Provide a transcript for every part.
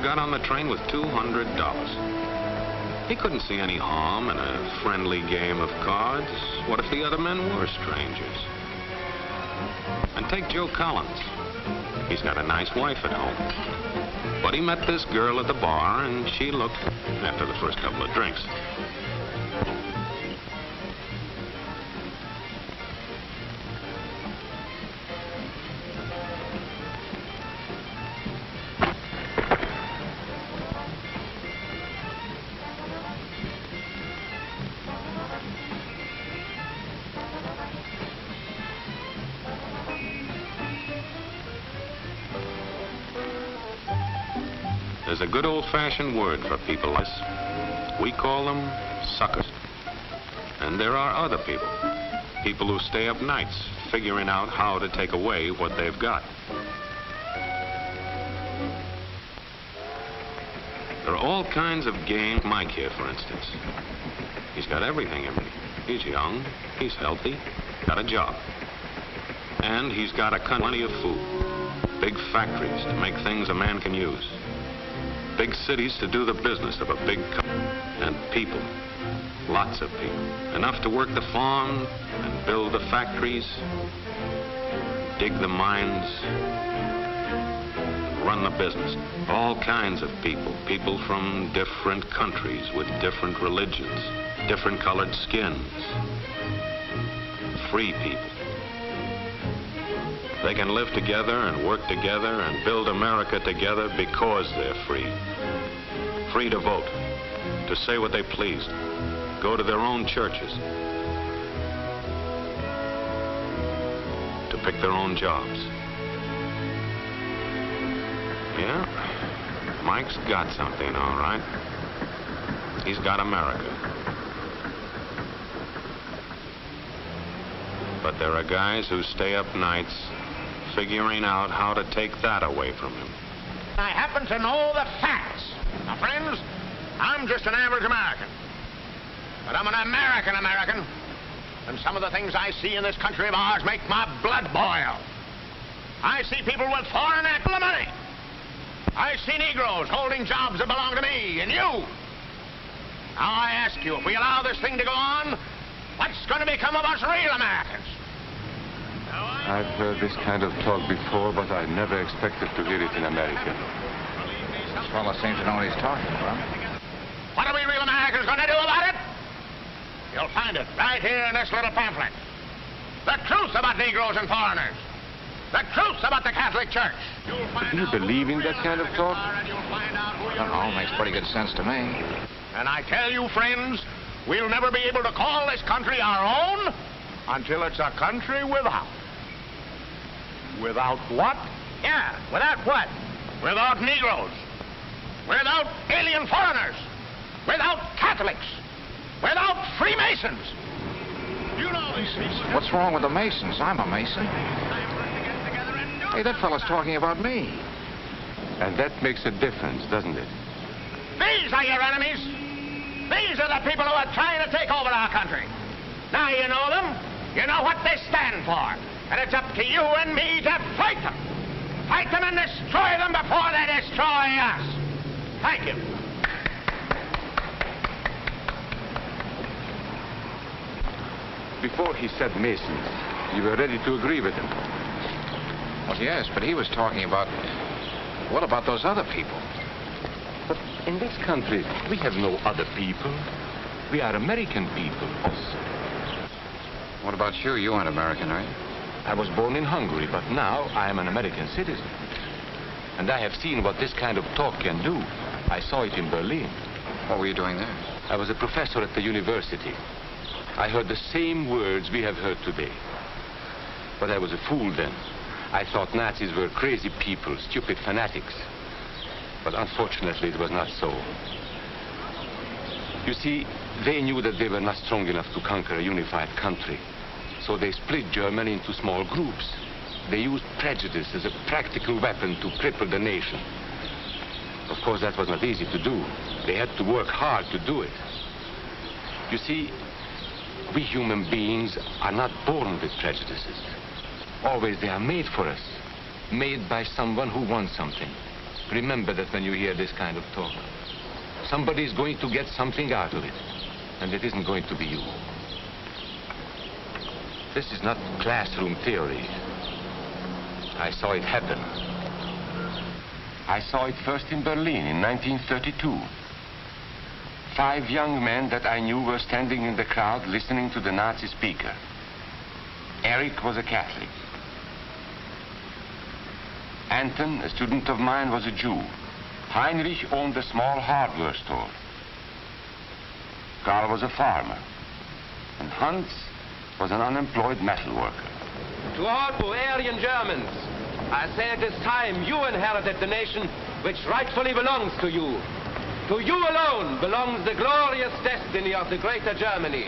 got on the train with $200. He couldn't see any harm in a friendly game of cards. What if the other men were strangers? And take Joe Collins. He's got a nice wife at home. But he met this girl at the bar, and she looked, after the first couple of drinks. There's a good old-fashioned word for people like this. We call them suckers. And there are other people. People who stay up nights figuring out how to take away what they've got. There are all kinds of games. Mike here, for instance. He's got everything in me. He's young, he's healthy, got a job. And he's got plenty of food. Big factories to make things a man can use. Big cities to do the business of a big company. And people. Lots of people. Enough to work the farm and build the factories, dig the mines, run the business. All kinds of people. People from different countries with different religions, different colored skins. Free people. They can live together and work together and build America together because they're free. Free to vote, to say what they pleased, go to their own churches, to pick their own jobs. Yeah, Mike's got something, all right. He's got America. But there are guys who stay up nights figuring out how to take that away from him. I happen to know the facts. Now, friends, I'm just an average American. But I'm an American. And some of the things I see in this country of ours make my blood boil. I see people with foreign money. I see Negroes holding jobs that belong to me and you. Now, I ask you, if we allow this thing to go on, what's going to become of us real Americans? I've heard this kind of talk before, but I never expected to hear it in America. This fellow seems to know what he's talking about. What are we real Americans going to do about it? You'll find it right here in this little pamphlet. The truth about Negroes and foreigners. The truth about the Catholic Church. Do you believe in that kind of talk? I don't know, makes pretty good sense to me. And I tell you, friends, we'll never be able to call this country our own until it's a country without. Without what? Yeah, without what? Without Negroes. Without alien foreigners. Without Catholics. Without Freemasons. You know these people. What's wrong with the Masons? I'm a Mason. Hey, that fellow's talking about me. And that makes a difference, doesn't it? These are your enemies. These are the people who are trying to take over our country. Now you know them. You know what they stand for. And it's up to you and me to fight them. Fight them and destroy them before they destroy us. Thank you. Before he said Masons, you were ready to agree with him. Well, yes, but he was talking about... What about those other people? But in this country, we have no other people. We are American people. What about you? You aren't American, are you? I was born in Hungary, but now I am an American citizen. And I have seen what this kind of talk can do. I saw it in Berlin. What were you doing there? I was a professor at the university. I heard the same words we have heard today. But I was a fool then. I thought Nazis were crazy people, stupid fanatics. But unfortunately, it was not so. You see, they knew that they were not strong enough to conquer a unified country. So they split Germany into small groups. They used prejudice as a practical weapon to cripple the nation. Of course, that was not easy to do. They had to work hard to do it. You see, we human beings are not born with prejudices. Always they are made for us. Made by someone who wants something. Remember that when you hear this kind of talk. Somebody's going to get something out of it, and it isn't going to be you. This is not classroom theory. I saw it happen. I saw it first in Berlin in 1932. 5 young men that I knew were standing in the crowd listening to the Nazi speaker. Eric was a Catholic. Anton, a student of mine, was a Jew. Heinrich owned a small hardware store. Karl was a farmer. And Hans was an unemployed metal worker. To all Bavarian Germans, I say it is time you inherited the nation which rightfully belongs to you. To you alone belongs the glorious destiny of the greater Germany.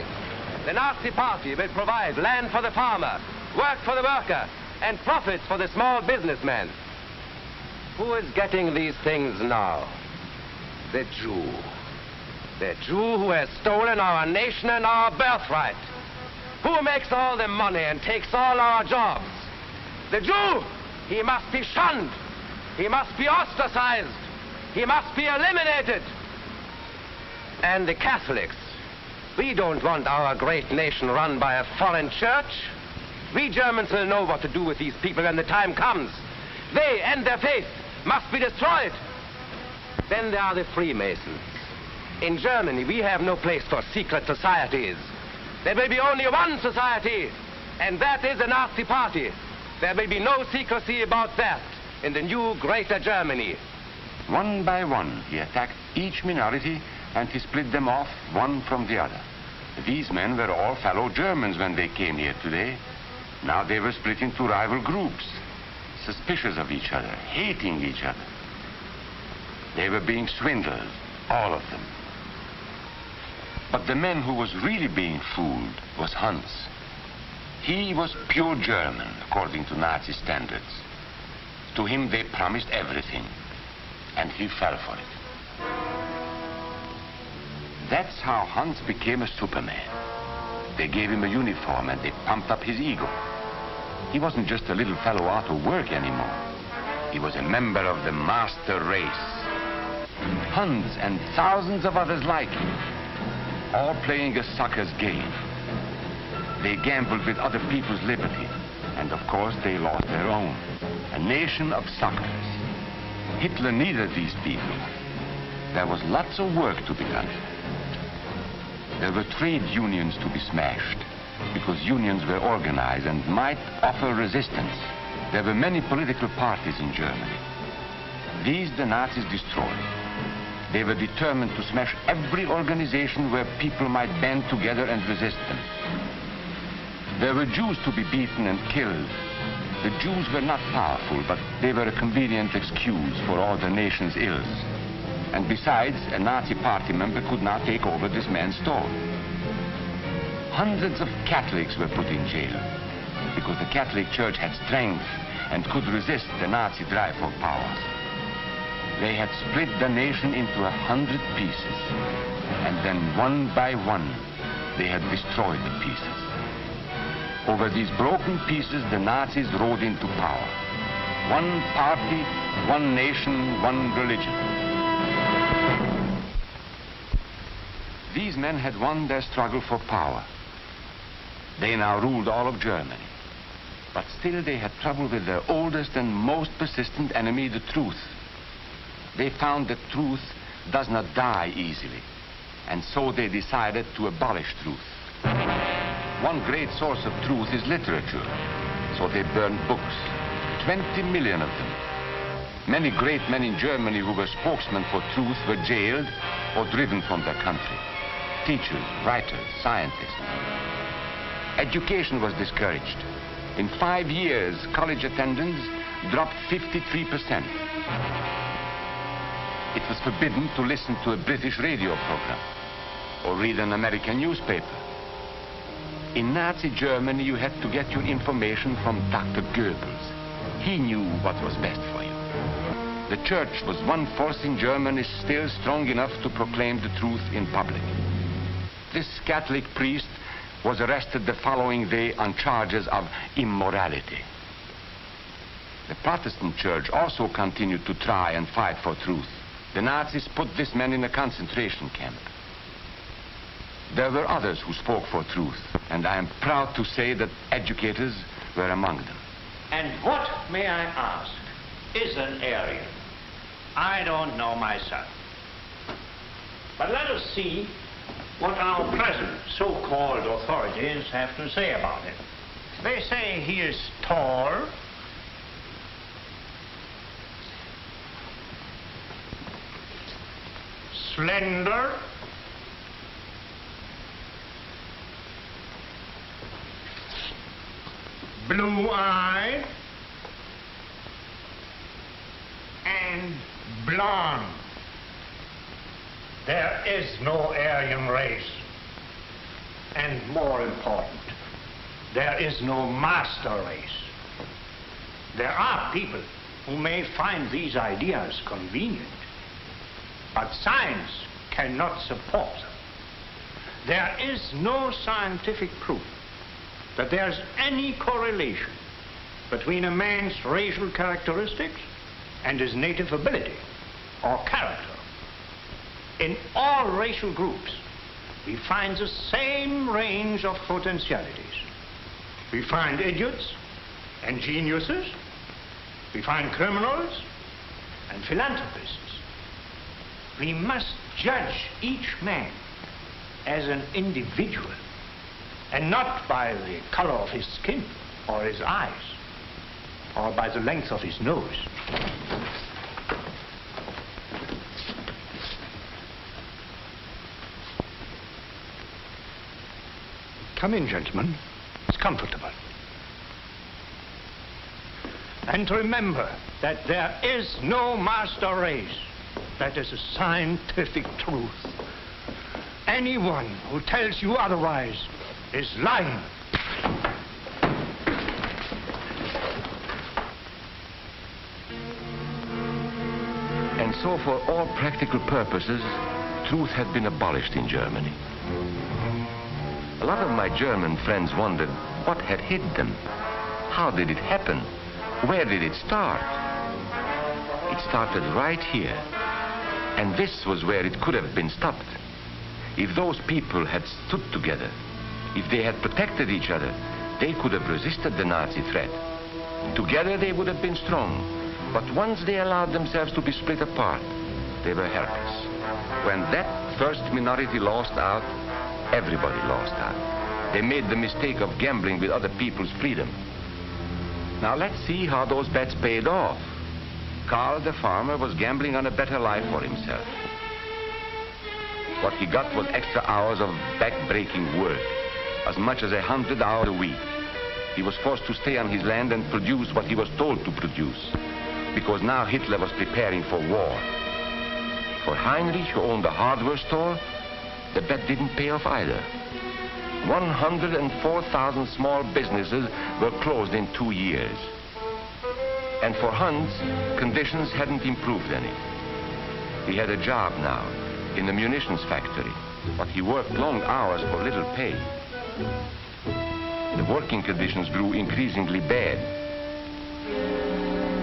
The Nazi Party will provide land for the farmer, work for the worker, and profits for the small businessman. Who is getting these things now? The Jew. The Jew who has stolen our nation and our birthright. Who makes all the money and takes all our jobs? The Jew! He must be shunned. He must be ostracized. He must be eliminated. And the Catholics. We don't want our great nation run by a foreign church. We Germans will know what to do with these people when the time comes. They and their faith must be destroyed. Then there are the Freemasons. In Germany, we have no place for secret societies. There will be only one society, and that is the Nazi Party. There will be no secrecy about that in the new greater Germany. One by one, he attacked each minority and he split them off one from the other. These men were all fellow Germans when they came here today. Now they were split into rival groups, suspicious of each other, hating each other. They were being swindled, all of them. But the man who was really being fooled was Hans. He was pure German, according to Nazi standards. To him they promised everything, and he fell for it. That's how Hans became a Superman. They gave him a uniform and they pumped up his ego. He wasn't just a little fellow out of work anymore. He was a member of the master race. Hans and thousands of others like him, all playing a sucker's game. They gambled with other people's liberty, and of course they lost their own. A nation of suckers. Hitler needed these people. There was lots of work to be done. There were trade unions to be smashed, because unions were organized and might offer resistance. There were many political parties in Germany. These the Nazis destroyed. They were determined to smash every organization where people might band together and resist them. There were Jews to be beaten and killed. The Jews were not powerful, but they were a convenient excuse for all the nation's ills. And besides, a Nazi party member could not take over this man's store. Hundreds of Catholics were put in jail because the Catholic Church had strength and could resist the Nazi drive for power. They had split the nation into 100 pieces, and then one by one, they had destroyed the pieces. Over these broken pieces, the Nazis rode into power. One party, one nation, one religion. These men had won their struggle for power. They now ruled all of Germany. But still they had trouble with their oldest and most persistent enemy, the truth. They found that truth does not die easily, and so they decided to abolish truth. One great source of truth is literature, so they burned books, 20 million of them. Many great men in Germany who were spokesmen for truth were jailed or driven from their country. Teachers, writers, scientists. Education was discouraged. In 5 years, college attendance dropped 53%. It was forbidden to listen to a British radio program or read an American newspaper. In Nazi Germany, you had to get your information from Dr. Goebbels. He knew what was best for you. The church was one force in Germany still strong enough to proclaim the truth in public. This Catholic priest was arrested the following day on charges of immorality. The Protestant church also continued to try and fight for truth. The Nazis put this man in a concentration camp. There were others who spoke for truth, and I am proud to say that educators were among them. And what, may I ask, is an Aryan? I don't know myself. But let us see what our present so-called authorities have to say about it. They say he is tall, slender, blue-eyed, and blonde. There is no Aryan race. And more important, there is no master race. There are people who may find these ideas convenient, but science cannot support them. There is no scientific proof that there's any correlation between a man's racial characteristics and his native ability or character. In all racial groups, we find the same range of potentialities. We find idiots and geniuses. We find criminals and philanthropists. We must judge each man as an individual and not by the color of his skin or his eyes or by the length of his nose. Come in, gentlemen. It's comfortable. And remember that there is no master race. That is a scientific truth. Anyone who tells you otherwise is lying. And so for all practical purposes, truth had been abolished in Germany. A lot of my German friends wondered what had hit them. How did it happen? Where did it start? It started right here. And this was where it could have been stopped. If those people had stood together, if they had protected each other, they could have resisted the Nazi threat. Together they would have been strong. But once they allowed themselves to be split apart, they were helpless. When that first minority lost out, everybody lost out. They made the mistake of gambling with other people's freedom. Now let's see how those bets paid off. Karl the farmer was gambling on a better life for himself. What he got was extra hours of back-breaking work, as much as 100 hours a week. He was forced to stay on his land and produce what he was told to produce, because now Hitler was preparing for war. For Heinrich, who owned a hardware store, the bet didn't pay off either. 104,000 small businesses were closed in 2 years. And for Hans, conditions hadn't improved any. He had a job now in the munitions factory, but he worked long hours for little pay. The working conditions grew increasingly bad.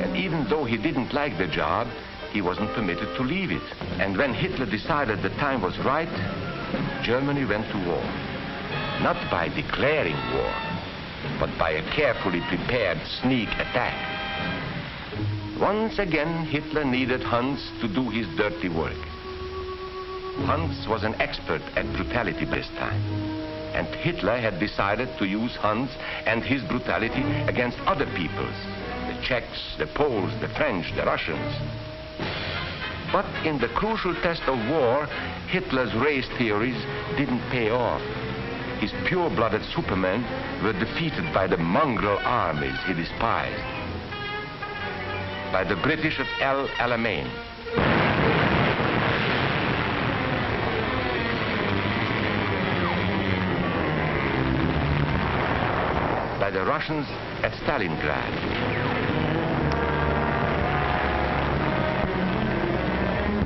And even though he didn't like the job, he wasn't permitted to leave it. And when Hitler decided the time was right, Germany went to war. Not by declaring war, but by a carefully prepared sneak attack. Once again, Hitler needed Hans to do his dirty work. Hans was an expert at brutality this time, and Hitler had decided to use Hans and his brutality against other peoples, the Czechs, the Poles, the French, the Russians. But in the crucial test of war, Hitler's race theories didn't pay off. His pure-blooded supermen were defeated by the mongrel armies he despised, by the British at El Alamein, by the Russians at Stalingrad,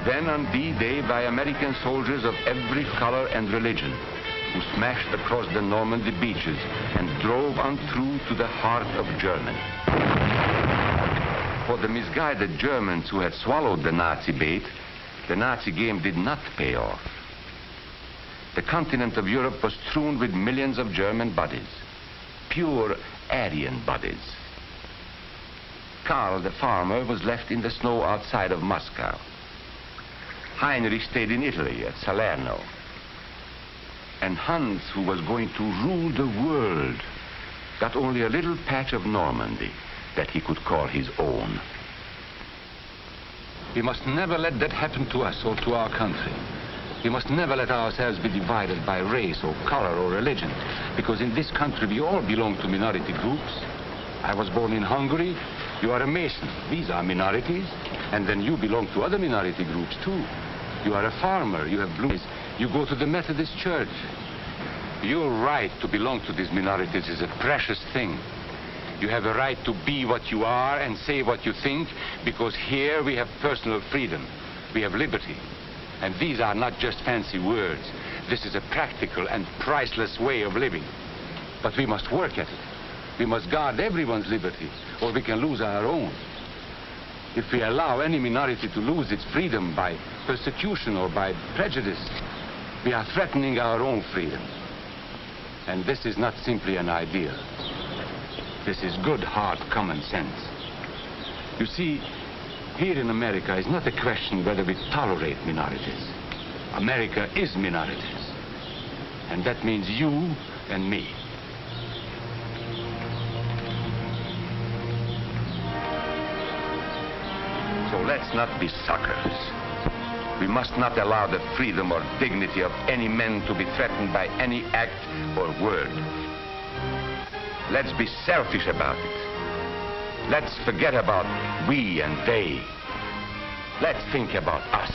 then on D-Day by American soldiers of every color and religion, who smashed across the Normandy beaches and drove on through to the heart of Germany. For the misguided Germans who had swallowed the Nazi bait, the Nazi game did not pay off. The continent of Europe was strewn with millions of German bodies, pure Aryan bodies. Karl, the farmer, was left in the snow outside of Moscow. Heinrich stayed in Italy at Salerno. And Hans, who was going to rule the world, got only a little patch of Normandy that he could call his own. We must never let that happen to us or to our country. We must never let ourselves be divided by race or color or religion, because in this country we all belong to minority groups. I was born in Hungary. You are a Mason. These are minorities. And then you belong to other minority groups too. You are a farmer. You have blue eyes. You go to the Methodist Church. Your right to belong to these minorities is a precious thing. You have a right to be what you are and say what you think, because here we have personal freedom. We have liberty. And these are not just fancy words. This is a practical and priceless way of living. But we must work at it. We must guard everyone's liberty, or we can lose our own. If we allow any minority to lose its freedom by persecution or by prejudice, we are threatening our own freedom. And this is not simply an ideal. This is good, hard common sense. You see, here in America is not a question whether we tolerate minorities. America is minorities. And that means you and me. So let's not be suckers. We must not allow the freedom or dignity of any man to be threatened by any act or word. Let's be selfish about it. Let's forget about we and they. Let's think about us.